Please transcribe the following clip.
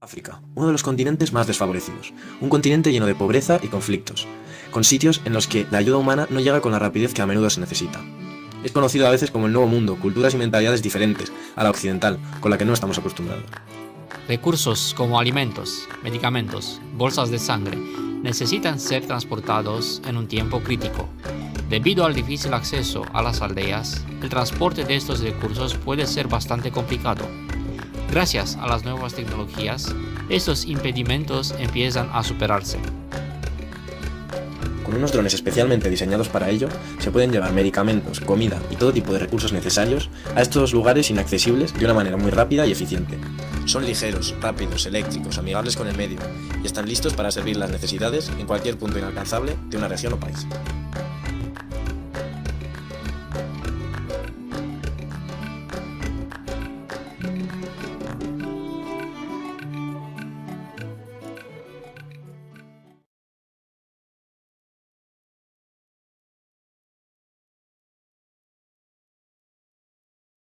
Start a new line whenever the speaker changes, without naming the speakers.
África, uno de los continentes más desfavorecidos, un continente lleno de pobreza y conflictos, con sitios en los que la ayuda humana no llega con la rapidez que a menudo se necesita. Es conocido a veces como el Nuevo Mundo, culturas y mentalidades diferentes a la occidental, con la que no estamos acostumbrados.
Recursos como alimentos, medicamentos, bolsas de sangre necesitan ser transportados en un tiempo crítico. Debido al difícil acceso a las aldeas, el transporte de estos recursos puede ser bastante complicado. Gracias a las nuevas tecnologías, estos impedimentos empiezan a superarse.
Con unos drones especialmente diseñados para ello, se pueden llevar medicamentos, comida y todo tipo de recursos necesarios a estos lugares inaccesibles de una manera muy rápida y eficiente. Son ligeros, rápidos, eléctricos, amigables con el medio y están listos para servir las necesidades en cualquier punto inalcanzable de una región o país.